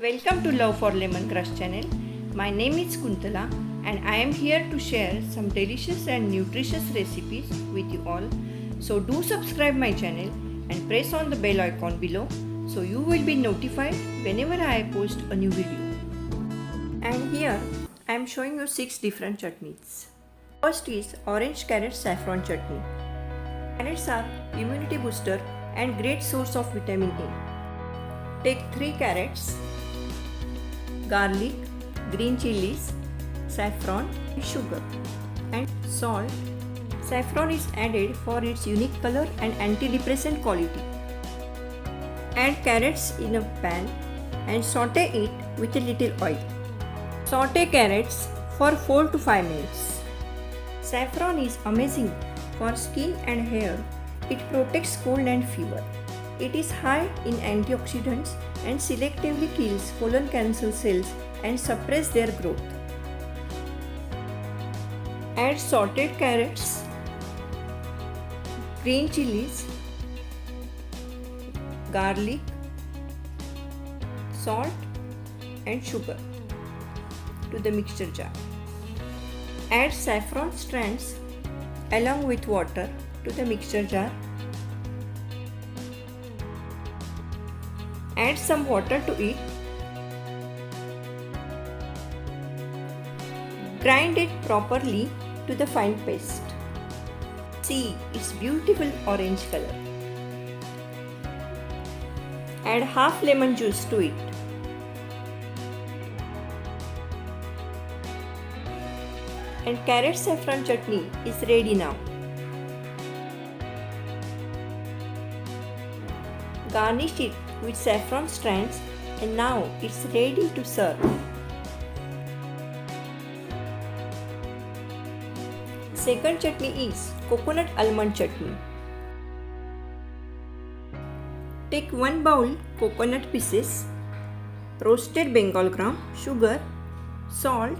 Welcome to Love for Lemon Crush channel. My name is Kuntala and I am here to share some delicious and nutritious recipes with you all. So do subscribe my channel and press on the bell icon below so you will be notified whenever I post a new video. And here I am showing you 6 different chutneys. First is orange carrot saffron chutney. Carrots are immunity booster and great source of vitamin A. Take 3 carrots, garlic, green chilies, saffron, sugar and salt. Saffron is added for its unique color and antidepressant quality. Add carrots in a pan and saute it with a little oil. Saute carrots for 4 to 5 minutes. Saffron is amazing for skin and hair. It protects cold and fever. It is high in antioxidants and selectively kills colon cancer cells and suppress their growth. Add sauteed carrots, green chilies, garlic, salt and sugar to the mixture jar. Add saffron strands along with water to the mixture jar. Add some water to it. Grind it properly to the fine paste. See its beautiful orange color. Add half lemon juice to it. And carrot saffron chutney is ready now. Garnish it with saffron strands and now it's ready to serve. Second chutney is coconut almond chutney. Take 1 bowl coconut pieces, roasted Bengal gram, sugar, salt,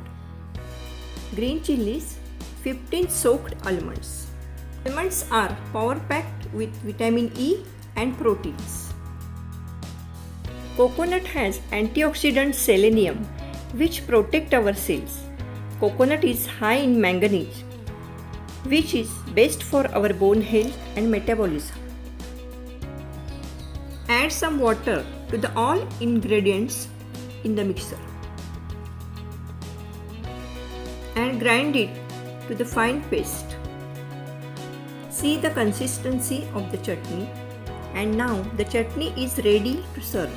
green chilies, 15 soaked almonds. Almonds are power packed with vitamin E and proteins. Coconut has antioxidant selenium which protect our cells. Coconut is high in manganese which is best for our bone health and metabolism. Add some water to the all ingredients in the mixer and grind it to the fine paste. See the consistency of the chutney, and now the chutney is ready to serve.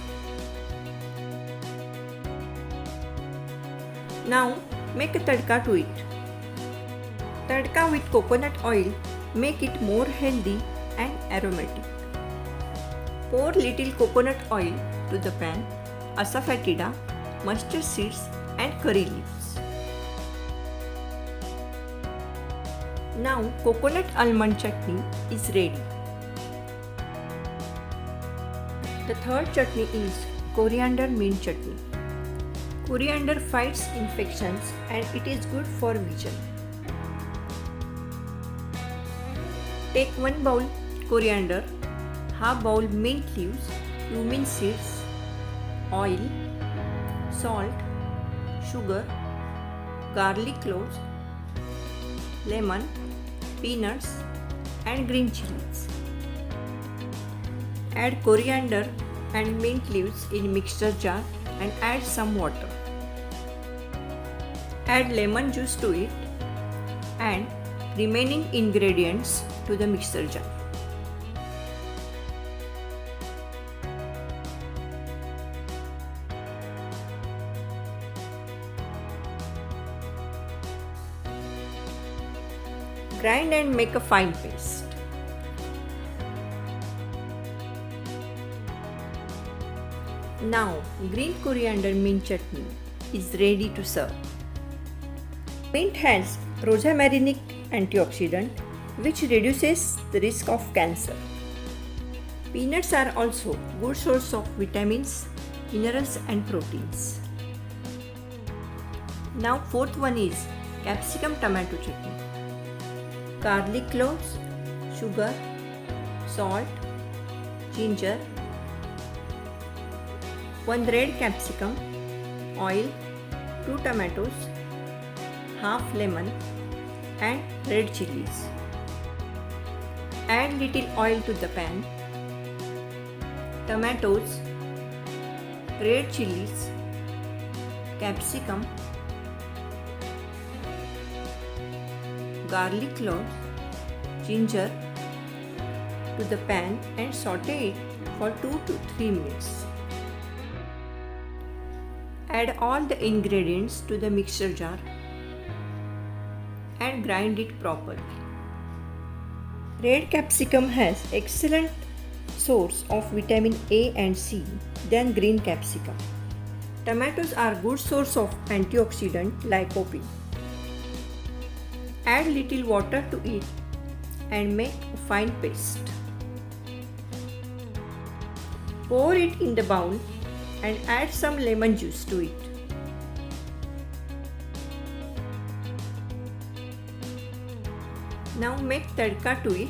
Now make a tadka to it. Tadka with coconut oil make it more healthy and aromatic. Pour little coconut oil to the pan, asafoetida, mustard seeds and curry leaves. Now coconut almond chutney is ready. The third chutney is coriander mint chutney. Coriander fights infections and it is good for vision. Take 1 bowl coriander, half bowl mint leaves, cumin seeds, oil, salt, sugar, garlic cloves, lemon, peanuts and green chilies. Add coriander and mint leaves in mixture jar and add some water. Add lemon juice to it and remaining ingredients to the mixer jar. Grind and make a fine paste. Now green coriander mint chutney is ready to serve. Mint has rosamarinic antioxidant which reduces the risk of cancer. Peanuts are also good source of vitamins, minerals and proteins. Now fourth one is capsicum tomato chutney. Garlic cloves, sugar, salt, ginger, 1 red capsicum, oil, 2 tomatoes, half lemon and red chilies. Add little oil to the pan. Tomatoes, red chilies, capsicum, garlic cloves, ginger to the pan and saute it for 2 to 3 minutes. Add all the ingredients to the mixer jar and grind it properly. Red capsicum has excellent source of vitamin A and C than green capsicum. Tomatoes are good source of antioxidant lycopene. Add little water to it and make a fine paste. Pour it in the bowl and add some lemon juice to it. Now make tadka to it.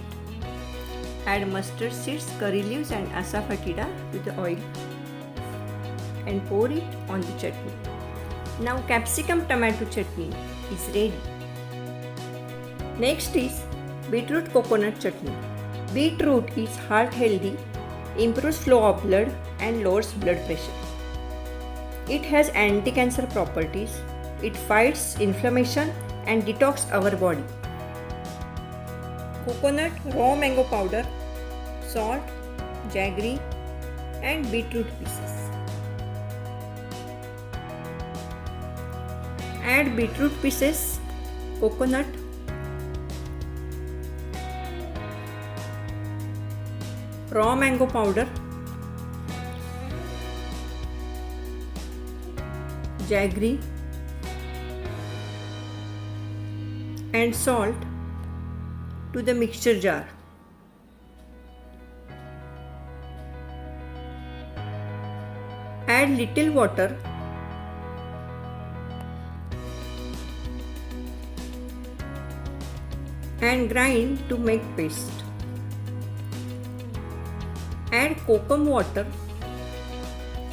Add mustard seeds, curry leaves and asafoetida to the oil and pour it on the chutney. Now capsicum tomato chutney is ready. Next is beetroot coconut chutney. Beetroot is heart healthy, improves flow of blood and lowers blood pressure. It has anti-cancer properties. It fights inflammation and detox our body. Coconut, raw mango powder, salt, jaggery and beetroot pieces. Add beetroot pieces, coconut, raw mango powder, jaggery and salt to the mixture jar. Add little water and grind to make paste. Add kokum water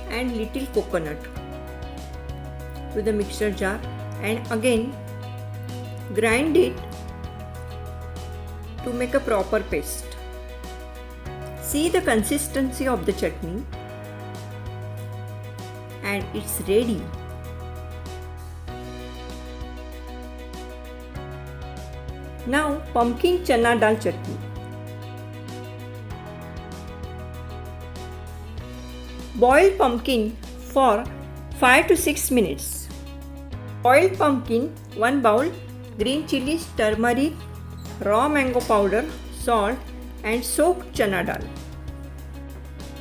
and little coconut to the mixture jar and again grind it to make a proper paste. See the consistency of the chutney and it's ready. Now pumpkin chana dal chutney. Boil pumpkin for 5 to 6 minutes. Boiled pumpkin 1 bowl, green chilies, turmeric, raw mango powder, salt and soaked chana dal.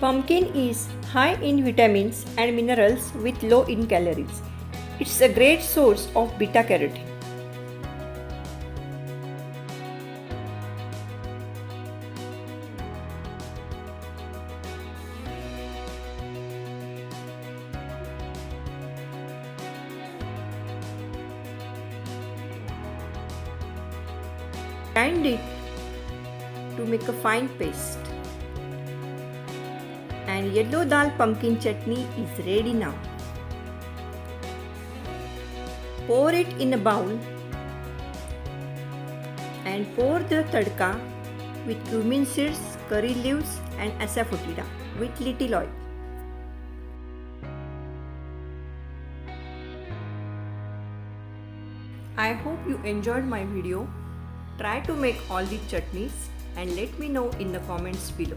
Pumpkin is high in vitamins and minerals with low in calories. It's a great source of beta carotene. Grind it to make a fine paste. And yellow dal pumpkin chutney is ready now. Pour it in a bowl and pour the tadka with cumin seeds, curry leaves and asafoetida with little oil. I hope you enjoyed my video. Try to make all the chutneys and let me know in the comments below.